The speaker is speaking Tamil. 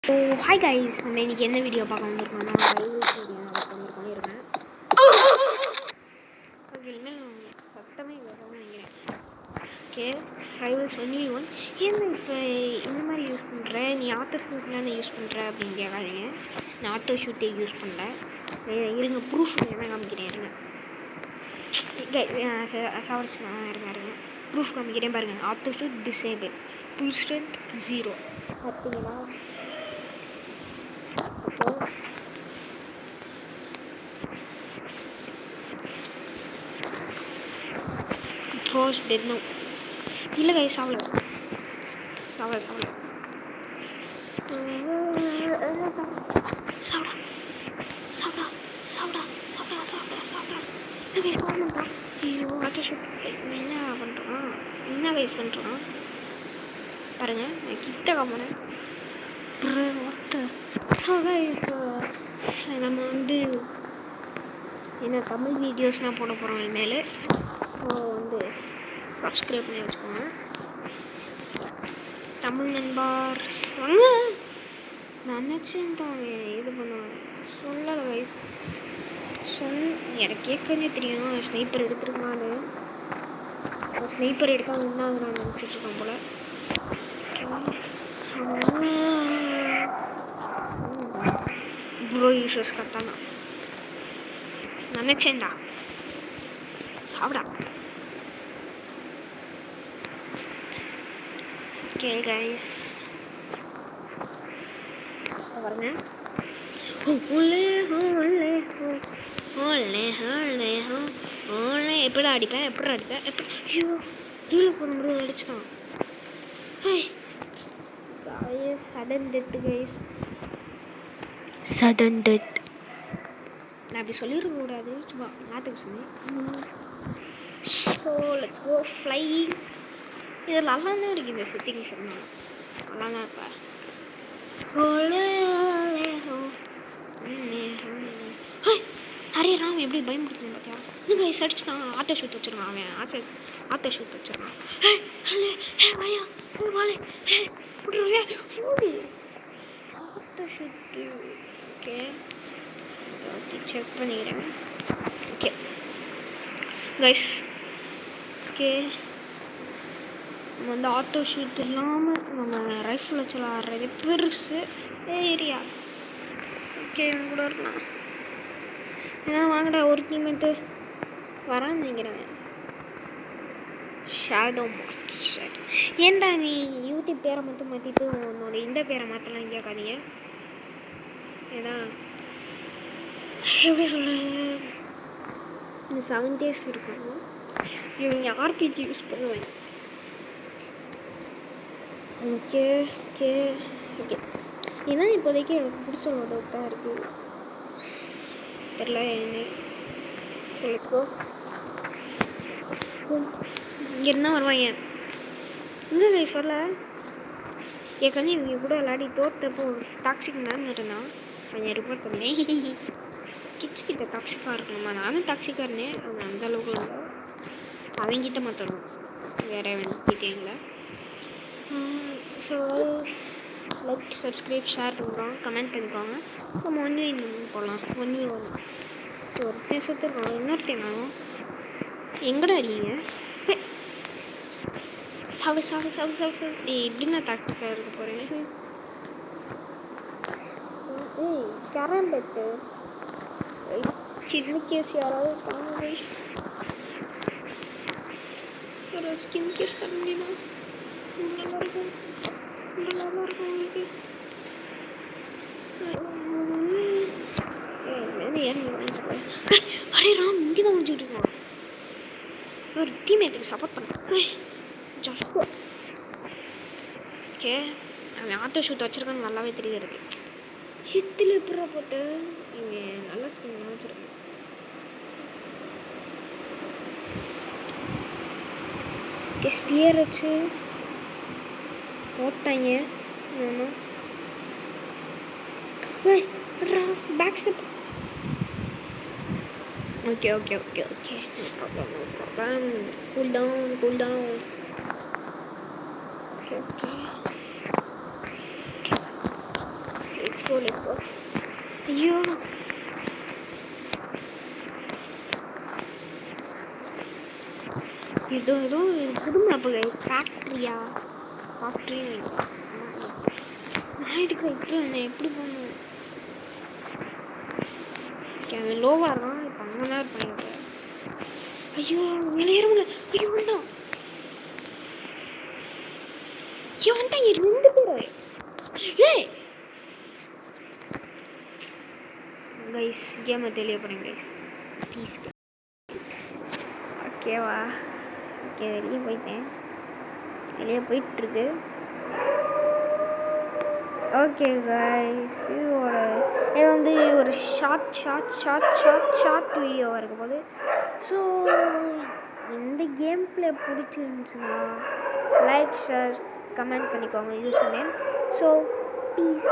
ஸோ ஹாய் கைஸ், நம்ம இன்றைக்கி என்ன வீடியோ பார்க்க வந்திருக்கோம்னா ரைவல்ஸ் வீடியோ வந்திருக்கோம் இருக்கேன். இனிமேல் சத்தமே கேட்காம நினைக்கிறேன். ஓகே, ரைவல்ஸ் 1v1 ஏன் இப்போ இந்த மாதிரி யூஸ் பண்ணுற, நீ ஆட்டோ ஷூட்லாம் யூஸ் பண்ணுற அப்படின்னு கேட்காதீங்க. நான் ஆட்டோ ஷூட்டே யூஸ் பண்ணல. இருங்க, ப்ரூஃப் என்ன காமிக்கிறேன். இருங்க சவர்ஸ் இருங்க ப்ரூஃப் காமிக்கிறேன் பாருங்கள். Auto shoot disable, full strength 0 பார்த்தீங்களா? Bros dead no. இல்லை கை சாவல சாவடா சாவடா சாவடா சாவடா சாவடா சாவடா சாவடா சாவடா. இல்லை கை சாவ மாட்டான். ஐயோ ஆட்டோ ஷூட் என்ன பண்ணுறான், என்ன கைஸ் பண்ணுறான் பாருங்கள். கிட்ட காமறேன் மொத்த. ஸோ கைஸ், நம்ம வந்து என்ன தமிழ் வீடியோஸ் தான் போட போகிறோம் இனிமேல். ஸோ வந்து சப்ஸ்கிரைப் பண்ணி வச்சுக்கோங்க. தமிழ் நண்பர் வாங்க. நான் நினச்சேன் தான் இது பண்ணுவாங்க, சொல்லலை கைஸ். எனக்கு கேட்கவே தெரியும் ஸ்னைப்பர் எடுத்துருக்கான்னு. ஸ்னைப்பர் எடுக்காம இருந்தாங்க நான் நினச்சிட்ருக்கேன் போல். ப்ரோ யூசர்ஸ் கத்தானா நினச்சேன்டா. சாப்பிடா. ஓகே கைஸ் பாருங்க. எப்படா அடிப்பேன் எப்படி? ஐயோ கீழே போகும்போது அடிச்சுதான். Sudden death guys, sudden death. நான் அப்படி சொல்லிடக்கூடாது, சும்மா மாற்றுக்கு சொன்னேன். So let's go fly. இது நல்லா தான் இருக்குது இந்த செட்டிங்ஸ், நல்லா தான் இருப்பா. நிறைய ராம் எப்படி பயன்படுத்துங்க பார்த்தியா? இன்னும் கைஸ் அடிச்சுதான். ஆட்டோ ஷூட் வச்சுருக்கான் அவன். ஆட்டோ ஷூட் வச்சுருக்கான். Auto shoot. ஓகே செக் பண்ணிக்கிறேன். ஓகே கைஸ், ஓகே நம்ம வந்து ஆட்டோ ஷூட் இல்லாமல் நம்ம ரைஃபிள் வச்சு விளாட்றது பெருசு ஏரியா. ஓகே இவன் கூட இருக்கலாம். ஏன்னா வாங்கடா ஒரு டீம்மேட்டு வரான்னு நினைக்கிறேன். Shadow shade. ஏன்டா நீ யூடியூப் பேரை மட்டும் மாற்றிட்டு உன்னோட இந்த பேரை மாற்றலாம் கேட்காதீங்க. ஏன்னா எப்படி சொல்கிறது, இந்த 7 days இருக்கும். இவங்க ஆர்பிஜி யூஸ் பண்ணுவேன். ஓகே ஓகே ஓகே, இதுதான் இப்போதைக்கு எனக்கு பிடிச்ச உதவு தான் இருக்குது. தெரில என்ன சொல்லிக்கோ. இங்கே இருந்தால் வருவாங்க. இங்கே சொல்ல ஏற்கனவே இவங்க கூட விளையாடி தோற்றப்போ டாக்ஸிக் மேம் இருந்தான். கொஞ்சம் ரிப்போர்ட் பண்ணேன். கிட்ட டாக்ஸிக்காக இருக்கணுமா? நானும் டாக்ஸிக்காக இருந்தேன். அவங்க அந்த அளவுக்கு இல்லை. அவங்கிட்ட மாற்றணும், வேறு கிட்டேங்கள. ஸோ லைக் சப்ஸ்கிரைப் ஷேர் பண்ணுறோம், கமெண்ட் பண்ணிக்கோங்க. நம்ம 1v1 போகலாம். 1v1 ஒரு பேசுறதுக்கு இன்னொருத்தேன் நானும் எங்கடா அடிங்க. சாவு சாவு சாவு சாவு சாவு. எப்படி நான் டாக்ஸிக்காக இருக்க போகிறேன்? கேரம்பெட்டு சின்ன கேஸ் யாராவது தாங்க கைஸ். ஒரு ஸ்கின் கேஸ் தர முடியுமா? நல்லாயிருக்கும் உங்களுக்கு. அரே ராம் இங்கே தான் முடிச்சுக்கிட்டு இருக்கான். ஒரு டீம்மேட்டுக்கு சப்போர்ட் பண்ணேன். ஜஸ்ட் ஓகே, அவன் ஆட்டோ ஷூட் வச்சுருக்கான்னு நல்லாவே தெரியுது. ஹித்தில் எப்படா போட்டு இங்கே நல்லா ஸ்கின் வச்சுருக்கேன். ஓகே ஸ்பியர் வச்சு போட்டாங்க. Back step. Okay okay okay okay, no problem. Cool down. Okay okay ஐயோ ஏதோ புது மேப்பு ஃபேக்ட்ரியா ஃபேக்ட்ரி நான் இதுக்கு வைக்கிறேன் எப்படி பண்ணுவேன் அவன் லோவாக இருக்கான் இப்போ அங்கே தான் இருப்பான் இப்போ ஐயோ விளையாடல ஐயோ வந்தான் ஐயோ வந்தான் 2 பேர் ஏய் கைஸ் கேமை தெளிய போகிறேன் கைஸ் ப்ளீஸ் ஓகேவா ஓகே வெளியே போயிட்டுருக்கு ஓகே கைஸ் இது வந்து ஒரு ஷார்ட் வீடியோவாக இருக்கும் போது ஸோ இந்த கேம் பிளே பிடிச்சிருந்துச்சுன்னா லைக் ஷேர் கமெண்ட் பண்ணிக்கோங்க யூசர் நேம் ஸோ பீஸ்